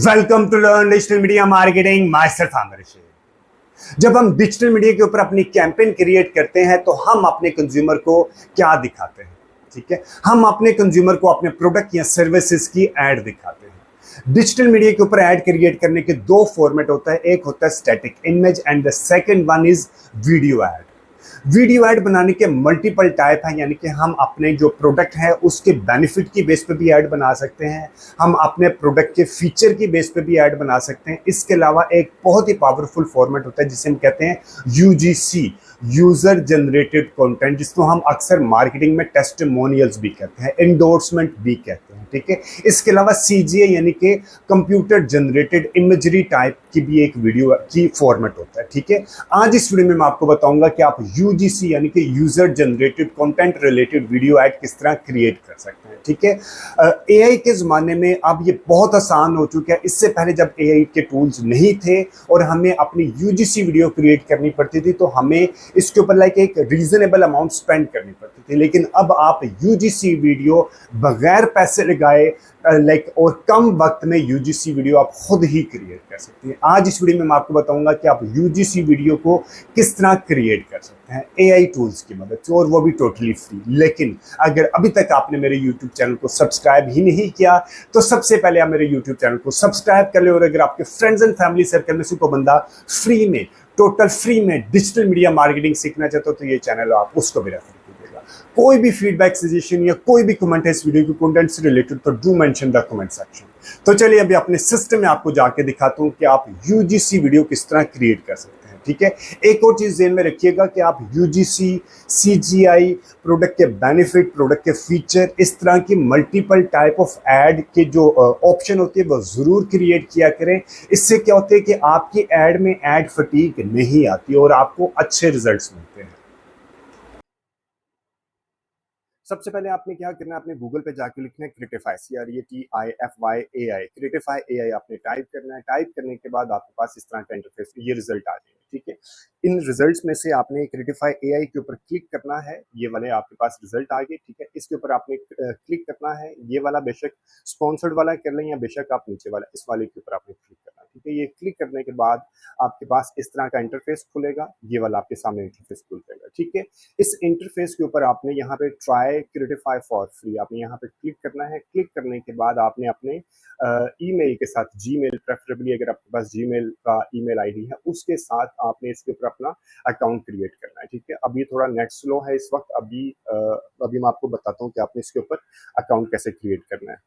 Welcome to learn digital media marketing myself Aamir Shaikh. जब हम digital media के ऊपर अपनी कैंपेन क्रिएट करते हैं तो हम अपने कंज्यूमर को क्या दिखाते हैं? ठीक है, हम अपने कंज्यूमर को अपने प्रोडक्ट या सर्विसेज की एड दिखाते हैं। डिजिटल मीडिया के ऊपर एड क्रिएट करने के दो फॉर्मेट होता है, एक होता है static image and the second one is video add. Video add बनाने के मल्टीपल टाइप हैं, यानी कि हम अपने जो प्रोडक्ट है उसके बेनिफिट की बेस पे भी ऐड बना सकते हैं, हम अपने प्रोडक्ट के फीचर की बेस पे भी ऐड बना सकते हैं। इसके अलावा एक बहुत ही पावरफुल फॉर्मेट होता है जिसे हम कहते हैं यूजीसी, यूजर जनरेटेड कंटेंट, जिसको हम अक्सर मार्केटिंग में टेस्टिमोनियल्स भी कहते हैं, एंडोर्समेंट भी कहते हैं। ठीक है, इसके अलावा सीजीए यानी कि कंप्यूटर जनरेटेड इमेजरी टाइप की भी एक वीडियो की फॉर्मेट होता है। ठीक है, आज इस वीडियो में मैं आपको बताऊंगा कि आप यूजीसी यानी कि user generated content related video add किस तरह क्रिएट कर सकते हैं। ठीक है, एआई के ज़माने में अब ये बहुत आसान हो चुका है। इससे पहले जब एआई के टूल्स नहीं थे और हमें अपनी यूजीसी वीडियो क्रिएट करनी पड़ती थी तो हमें इसके ऊपर लाइक एक रीजनेबल अमाउंट स्पेंड करनी पड़ती थी, लेकिन अब आप यूजीसी वीडियो बगैर पैसे लगाए लाइक और कम वक्त में यूजीसी वीडियो आप खुद ही क्रिएट कर सकते हैं। आज इस वीडियो में मैं आपको बताऊंगा कि आप यूजीसी वीडियो को किस तरह क्रिएट कर सकते हैं एआई टूल्स की मदद से, और वो भी टोटली फ्री। लेकिन अगर अभी तक आपने मेरे यूट्यूब चैनल को सब्सक्राइब ही नहीं किया तो सबसे पहले आप मेरे यूट्यूब चैनल को सब्सक्राइब कर ले, और अगर आपके फ्रेंड्स एंड फैमिली सर्कल में से कोई बंदा फ्री में, टोटल फ्री में डिजिटल मीडिया मार्केटिंग सीखना चाहते हो तो ये चैनल आप उसको भी रेफर कीजिएगा। कोई भी फीडबैक, सजेशन या कोई भी कमेंट है इस वीडियो के कंटेंट से रिलेटेड तो do mention the comment section. तो चलिए अभी अपने सिस्टम में आपको जाके दिखाता हूं कि आप यूजीसी वीडियो किस तरह क्रिएट कर सकते हैं। ठीक है, एक और चीज ध्यान में रखिएगा कि आप यूजीसी, सीजीआई, प्रोडक्ट के बेनिफिट, प्रोडक्ट के फीचर, इस तरह की मल्टीपल टाइप ऑफ एड के जो ऑप्शन होती है वो जरूर क्रिएट किया करें। इससे क्या होता है कि आपकी एड में एड फटीक नहीं आती और आपको अच्छे रिजल्ट्स मिलते हैं। सबसे पहले आपने क्या करना है, आपने गूगल पे जाके लिखना है Creatify, CREATIFY AI, Creatify AI आपने टाइप करना है। टाइप करने के बाद आपके पास इस तरह का इंटरफेस, ये रिजल्ट आ जाएंगे। ठीक है, इन रिजल्ट्स में से आपने क्रिएटिफाई AI के ऊपर क्लिक करना है, ये वाले आपके पास रिजल्ट आ गए। ठीक है, इसके ऊपर आपने क्लिक करना है, ये वाला बेशक स्पॉन्सर्ड वाला कर लें या बेशक आप नीचे वाला इस वाले के ऊपर आपने क्लिक करना है। ठीक है, ये क्लिक करने के बाद आपके पास इस तरह का इंटरफेस खुलेगा, ये वाला आपके सामने इंटरफेस खुल जाएगा। ठीक है, इस इंटरफेस के ऊपर आपने यहाँ पे ट्राई क्रिएटिफाई फॉर फ्री, आपने यहाँ पे क्लिक करना है। क्लिक करने के बाद आपने अपने ईमेल के साथ, जीमेल प्रेफरेबली अगर आपके पास जीमेल का ईमेल आईडी है उसके साथ आपने इसके ऊपर अपना अकाउंट क्रिएट करना है। ठीक है, अभी थोड़ा नेट स्लो है इस वक्त, अभी मैं आपको बताता हूँ कि आपने इसके ऊपर अकाउंट कैसे क्रिएट करना है।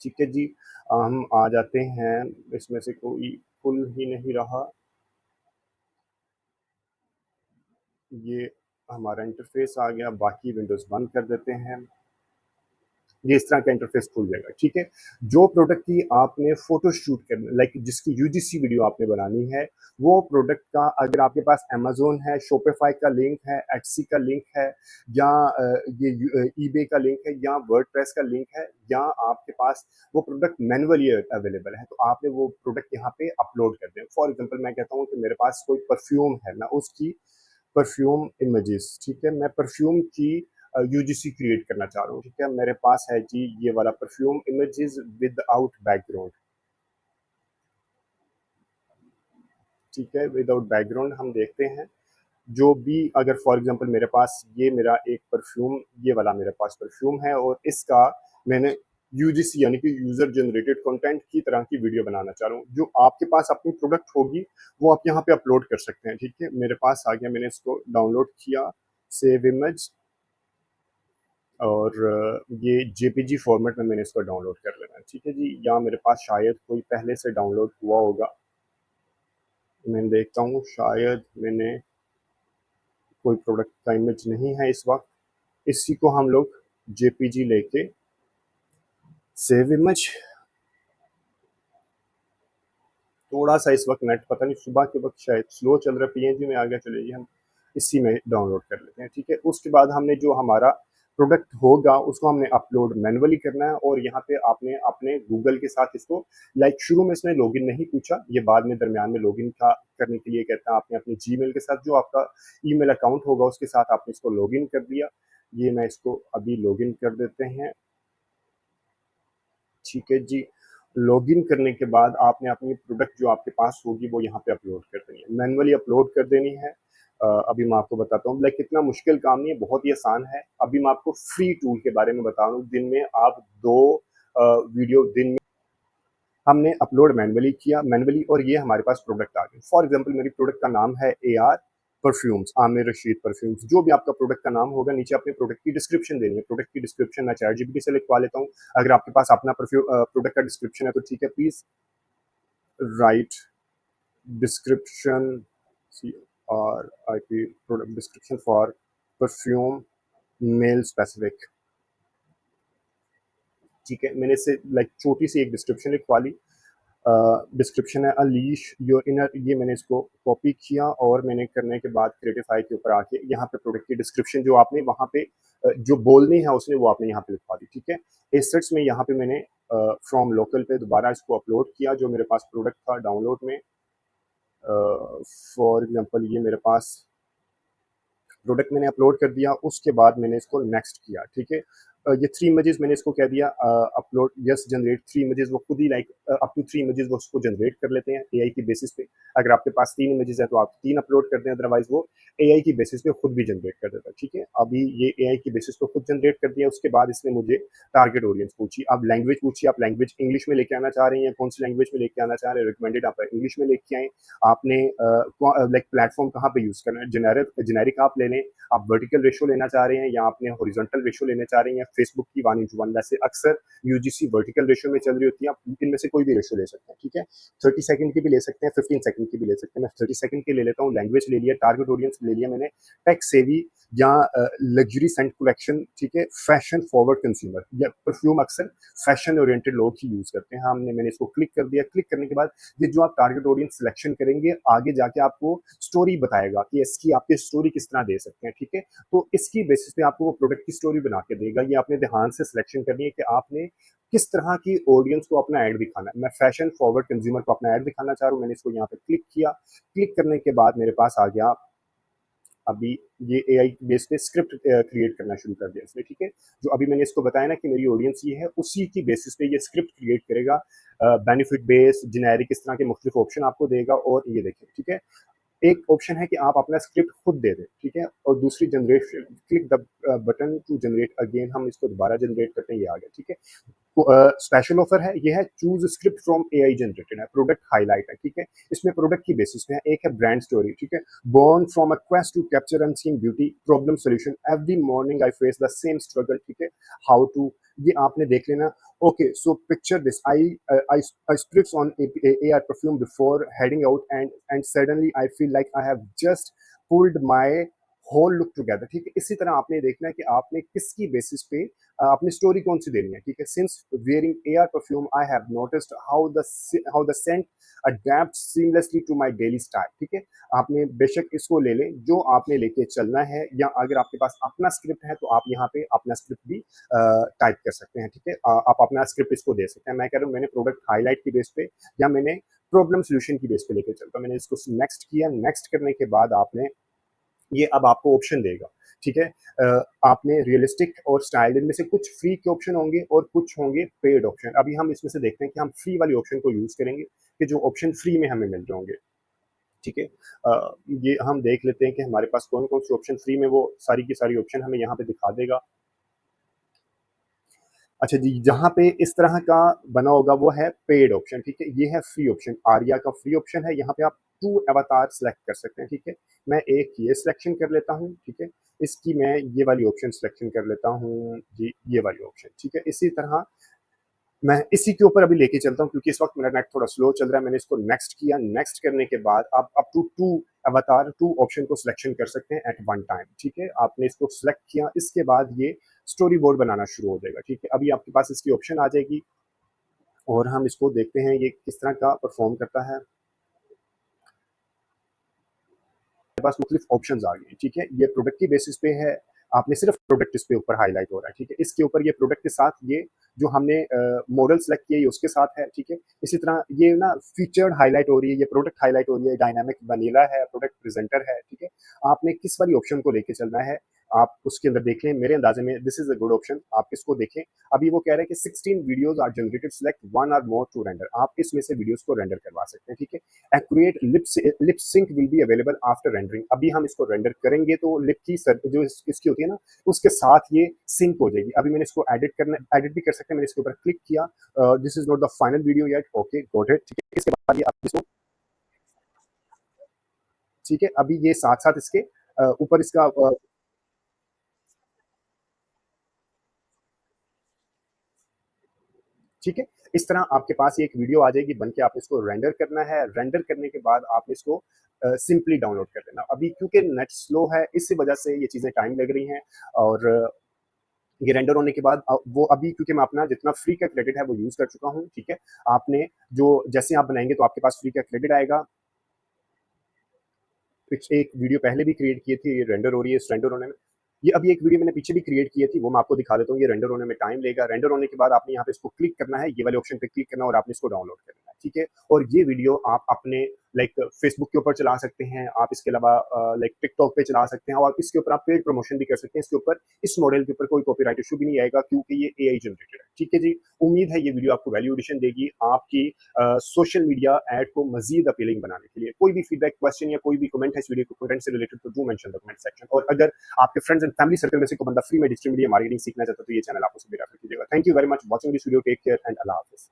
ठीक है जी, हम आ जाते हैं, इसमें से कोई खुल ही नहीं रहा, ये हमारा इंटरफेस आ गया। बाकी विंडोज बंद कर देते हैं, ये इस तरह का इंटरफेस खुल जाएगा। ठीक है, जो प्रोडक्ट की आपने फोटो शूट करना, लाइक जिसकी यूजीसी वीडियो आपने बनानी है, वो प्रोडक्ट का अगर आपके पास अमेजोन है, शॉपिफाई का लिंक है, एटसी का लिंक है, या ये ईबे का लिंक है, या वर्डप्रेस का लिंक है, या आपके पास वो प्रोडक्ट मैनुअली अवेलेबल है, तो आपने वो प्रोडक्ट यहाँ पे अपलोड कर दें। फॉर एग्जाम्पल मैं कहता हूँ कि मेरे पास कोई परफ्यूम है, मैं उसकी परफ्यूम इमेजेस, ठीक है, मैं परफ्यूम की यूजीसी क्रिएट करना चाह रहा हूँ। ठीक है, मेरे पास है जी ये वाला परफ्यूम इमेजेस विदाउट बैकग्राउंड। ठीक है, विदाउट बैकग्राउंड हम देखते हैं जो भी, अगर फॉर एग्जांपल मेरे पास ये मेरा एक परफ्यूम, ये वाला मेरे पास परफ्यूम है और इसका मैंने यूजीसी यानी कि यूजर जनरेटेड कंटेंट की तरह की वीडियो बनाना चाह रहा हूँ, जो आपके पास अपनी प्रोडक्ट होगी वो आप यहाँ पे अपलोड कर सकते हैं। ठीक है, मेरे पास आ गया, मैंने इसको डाउनलोड किया, सेव इमेज, और ये जेपीजी फॉर्मेट में मैंने इसको डाउनलोड कर लेना है। ठीक है जी, यहाँ मेरे पास शायद कोई पहले से डाउनलोड हुआ होगा, मैं देखता हूँ, शायद मैंने कोई प्रोडक्ट का इमेज नहीं है इस वक्त। इसी को हम लोग जेपीजी लेके सेव इमेज, थोड़ा सा इस वक्त नेट पता नहीं सुबह के वक्त शायद स्लो चल रहा है, पीएनजी में आ गया, चलिए जी हम इसी में डाउनलोड कर लेते हैं। ठीक है, उसके बाद हमने जो हमारा प्रोडक्ट होगा उसको हमने अपलोड मैनुअली करना है, और यहाँ पे आपने अपने गूगल के साथ इसको, लाइक शुरू में इसने लॉगिन नहीं पूछा, ये बाद में दरमियान में लॉगिन का करने के लिए कहता है। आपने अपने जीमेल के साथ जो आपका ईमेल अकाउंट होगा उसके साथ आपने इसको लॉगिन कर दिया। ये मैं इसको अभी लॉगिन कर देते हैं। ठीक है जी, लॉगिन करने के बाद आपने अपनी प्रोडक्ट जो आपके पास होगी वो यहाँ पे अपलोड कर देनी है, मैनुअली अपलोड कर देनी है। अभी मैं आपको बताता हूँ, लाइक इतना मुश्किल काम नहीं है, बहुत ही आसान है। अभी मैं आपको फ्री टूल के बारे में बता रहा हूँ। दिन में आप 2 वीडियो दिन में हमने अपलोड मैनुअली किया, मैनुअली, और ये हमारे पास प्रोडक्ट आ गए। फॉर एग्जांपल मेरी प्रोडक्ट का नाम है AR perfumes, Aamir Rashid perfumes. जो भी आपका प्रोडक्ट का नाम होगा, नीचे अपने प्रोडक्ट की डिस्क्रिप्शन देनी है। प्रोडक्ट की डिस्क्रिप्शन मैं ChatGPT से लिखवा लेता हूँ। अगर आपके पास अपना प्रोडक्ट का डिस्क्रिप्शन है तो ठीक है, please write description, CRIP, product description for perfume male specific. ठीक है, मैंने इससे लाइक छोटी सी एक डिस्क्रिप्शन लिखवा ली। डिस्क्रिप्शन है अलीश योर इनर, ये मैंने इसको कॉपी किया और मैंने करने के बाद क्रिएटिफाई के ऊपर आके यहाँ पे प्रोडक्ट की डिस्क्रिप्शन जो आपने वहाँ पे जो बोलनी है उसने वो आपने यहाँ पे लिखवा दी। ठीक है, एसेट्स में यहाँ पे मैंने फ्रॉम लोकल पे दोबारा इसको अपलोड किया जो मेरे पास प्रोडक्ट था डाउनलोड में। फॉर एग्जांपल ये मेरे पास प्रोडक्ट मैंने अपलोड कर दिया, उसके बाद मैंने इसको नेक्स्ट किया। ठीक है, ये 3 इमेजेस मैंने इसको कह दिया अपलोड यस जनरेट 3 इमेजेस, वो खुद ही लाइक अप टू 3 इमेजेस वो उसको जनरेट कर लेते हैं एआई की बेसिस पे। अगर आपके पास 3 इमेजेस है तो आप 3 अपलोड कर दें, अदरवाइज वो एआई की बेसिस पे खुद भी जनरेट कर देता है। ठीक है, अभी ये एआई की बेसिस पे खुद जनरेट कर दिया। उसके बाद इसने मुझे टारगेट ऑडियंस पूछी, अब लैंग्वेज पूछी, आप लैंग्वेज इंग्लिश में लेके आना चाह रही हैं, कौन सी लैंग्वेज में लेके आना चाह रहे हैं, रिकमेंडेड आप इंग्लिश में लेके आए। आपने लाइक प्लेटफॉर्म कहाँ पे यूज करना है, जेनेरिक आप ले लें, आप वर्टिकल रेशो लेना चाह रहे हैं या आपने हॉरिजॉन्टल रेशो लेना चाह रही हैं। फेसबुक की 1:1, वैसे अक्सर यूजीसी वर्टिकल रेशो में चल रही होती है, आप इनमें से कोई भी रेशो ले सकते हैं। ठीक है, 30 सेकंड की भी ले सकते हैं, 15 सेकंड की भी ले सकते हैं। मैं 30 सेकंड की ले लेता हूँ। लैंग्वेज ले लिया, टारगेट ऑडियंस ले लिया मैंने, टेक सेवी या लग्जरी सेंट कलेक्शन। ठीक है, फैशन फॉरवर्ड कंज्यूमर या परफ्यूम अक्सर फैशन ओरिएंटेड लोग ही यूज करते हैं। हमने मैंने इसको क्लिक कर दिया। क्लिक करने के बाद ये जो आप टारगेट ऑडियंस सिलेक्शन करेंगे आगे जाके आपको स्टोरी बताएगा कि इसकी आपकी स्टोरी किस तरह दे सकते हैं। ठीक है, तो इसकी बेसिस पे आपको वो प्रोडक्ट की स्टोरी बना के देगा। ये आपने ध्यान से सिलेक्शन करनी है कि आपने किस तरह की ऑडियंस को अपना ऐड दिखाना है। मैं फैशन फॉरवर्ड कंज्यूमर को अपना ऐड दिखाना चाह रहा हूँ। मैंने इसको यहाँ पे क्लिक किया। क्लिक करने के बाद मेरे पास आ गया अभी ये एआई बेस पे स्क्रिप्ट क्रिएट करना शुरू कर दिया इसने। ठीक है, जो अभी मैंने इसको बताया ना कि मेरी ऑडियंस ये है, उसी की बेसिस पे ये स्क्रिप्ट क्रिएट करेगा। बेनिफिट बेस जेनेरिक इस तरह के मुख्तलिफ ऑप्शन आपको देगा। और ये देखें, ठीक है, एक ऑप्शन है कि आप अपना स्क्रिप्ट खुद दे दें। ठीक है, और दूसरी generation click the button to generate again, हम इसको दोबारा जनरेट करते हैं, ये आ गया। ठीक है, स्पेशल ऑफर है, ये है choose script from AI generated है, प्रोडक्ट हाईलाइट है। ठीक है, इसमें प्रोडक्ट की बेसिस पे है। एक है ब्रांड स्टोरी। ठीक है, born from a quest to capture unseen beauty, problem solution, every morning I face the same struggle. ठीक है, हाउ टू, ये आपने देख लेना। Okay, so picture this, I spritz on AI perfume before heading out and suddenly I feel like I have just pulled my whole look together. ठीक है, इसी तरह आपने देखना है कि आपने किसकी बेसिस पे अपनी स्टोरी कौन सी देनी है। ठीक है, since wearing AR perfume I have noticed how the scent adapt seamlessly to my daily style. ठीक है, आपने बेशक इसको ले लें जो आपने लेके चलना है, या अगर आपके पास अपना स्क्रिप्ट है तो आप यहाँ पे अपना स्क्रिप्ट भी टाइप कर सकते हैं। ठीक है, आप अपना स्क्रिप्ट इसको दे सकते हैं। मैं कह रहा हूँ मैंने प्रोडक्ट हाईलाइट की बेस पे या मैंने प्रॉब्लम सोल्यूशन की बेस पे लेके चलता, मैंने इसको नेक्स्ट किया। नेक्स्ट करने के बाद आपने ये अब आपको ऑप्शन देगा। ठीक है, आपने रियलिस्टिक और स्टाइल, इनमें से कुछ फ्री के ऑप्शन होंगे और कुछ होंगे पेड ऑप्शन। अभी हम इसमें से देखते हैं कि हम फ्री वाले ऑप्शन को यूज करेंगे कि जो ऑप्शन फ्री में हमें मिल जाएंगे। ठीक है, ये हम देख लेते हैं कि हमारे पास कौन कौन से ऑप्शन फ्री में, वो सारी की सारी ऑप्शन हमें यहाँ पे दिखा देगा। अच्छा जी, जहाँ पे इस तरह का बना होगा वो है पेड ऑप्शन। ठीक है, ये है फ्री ऑप्शन, आर्या का फ्री ऑप्शन है। यहाँ पे आप 2 अवतार सेलेक्ट कर सकते हैं। ठीक है, मैं एक ये सिलेक्शन कर लेता हूँ। ठीक है, इसकी मैं ये वाली ऑप्शन सिलेक्शन कर लेता हूँ जी, ये वाली ऑप्शन। ठीक है, इसी तरह मैं इसी के ऊपर अभी लेके चलता हूँ क्योंकि इस वक्त मेरा नेट थोड़ा स्लो चल रहा है। मैंने इसको नेक्स्ट किया। नेक्स्ट करने के बाद आप अप टू 2 अवतार 2 ऑप्शन को सिलेक्शन कर सकते हैं एट वन टाइम। ठीक है, आपने इसको सिलेक्ट किया, इसके बाद ये स्टोरी बोर्ड बनाना शुरू हो जाएगा। ठीक है, अभी आपके पास इसकी ऑप्शन आ जाएगी और हम इसको देखते हैं ये किस तरह का परफॉर्म करता है। मेरे पास मुख्तलिफ ऑप्शंस आ गए। ठीक है, ये प्रोडक्ट की बेसिस पे है, आपने सिर्फ प्रोडक्ट इस पे ऊपर हाईलाइट हो रहा है। ठीक है, इसके ऊपर ये प्रोडक्ट के साथ ये जो हमने मॉडल सेलेक्ट किया है उसके साथ है। ठीक है, इसी तरह ये ना फीचर्ड हाईलाइट हो रही है, ये प्रोडक्ट हाईलाइट हो रही है, डायनामिक वनीला है, प्रोडक्ट प्रेजेंटर है। ठीक है, आपने किस वाली ऑप्शन को लेके चलना है, आप उसके अंदर देख लें, मेरे अंदाजे में this is a good option, आप इसको देखें। अभी वो कह रहे हैं कि 16 videos are generated, select one और मोर टू रेंडर, आप इसमें से वीडियोस को रेंडर करवा सकते हैं, ठीक है। Accurate lip sync will be available after rendering, अभी हम इसको रेंडर करेंगे तो लिप की जो इसकी होती है ना, उसके साथ ये सिंक हो जाएगी। अभी मैंने इसको एडिट भी कर सकते हैं, मैंने इसके ऊपर क्लिक किया, this is not the final video yet, okay got it, ठीक है। इसके बाद ये आप इसको, ठीक है, अभी ये साथ साथ इसके ऊपर इसका ठीक है। इस तरह आपके पास एक वीडियो आ जाएगी बन के, आप इसको रेंडर करना है, रेंडर करने के बाद आप इसको सिंपली डाउनलोड कर देना। अभी क्योंकि नेट स्लो है, इसी वजह से ये चीज़ें टाइम लग रही हैं, और ये रेंडर होने के बाद वो अभी क्योंकि मैं अपना जितना फ्री का क्रेडिट है वो यूज़ कर चुका हूँ, ठीक है। आपने जो जैसे आप बनाएंगे तो आपके पास फ्री का क्रेडिट आएगा। एक वीडियो पहले भी क्रिएट की थी, ये रेंडर हो रही है, इस रेंडर होने में ये अभी एक वीडियो मैंने पीछे भी क्रिएट की थी, वो मैं आपको दिखा देता हूँ। ये रेंडर होने में टाइम लेगा। रेंडर होने के बाद आपने यहाँ पे इसको क्लिक करना है, ये वाले ऑप्शन पे क्लिक करना है और आपने इसको डाउनलोड करना है, ठीक है। और ये वीडियो आप अपने लाइक फेसबुक के ऊपर चला सकते हैं, आप इसके अलावा लाइक टिकटॉक पे चला सकते हैं, और इसके ऊपर आप पेड प्रमोशन भी कर सकते हैं। इसके ऊपर इस मॉडल के ऊपर कोई कॉपीराइट इशू भी नहीं आएगा क्योंकि ये एआई जनरेटेड है, ठीक है जी। उम्मीद है ये वीडियो आपको वैल्यू एडिशन देगी आपकी सोशल मीडिया ऐड को मजीद अपीलिंग बनाने के लिए। कोई भी फीडबैक, क्वेश्चन या कोई भी कमेंट है इस वीडियो के कंटेंट से रिलेटेड तो do mention the comment section. और अगर आपके फ्रेंड्स एंड फैमिली सर्कल में से कोई बंदा फ्री में डिजिटल मीडिया मार्केटिंग सीखना चाहता है तो ये चैनल आप उसे भी रेफर कीजिएगा। Thank you very much watching this video, take care and अल्लाह हाफिज़।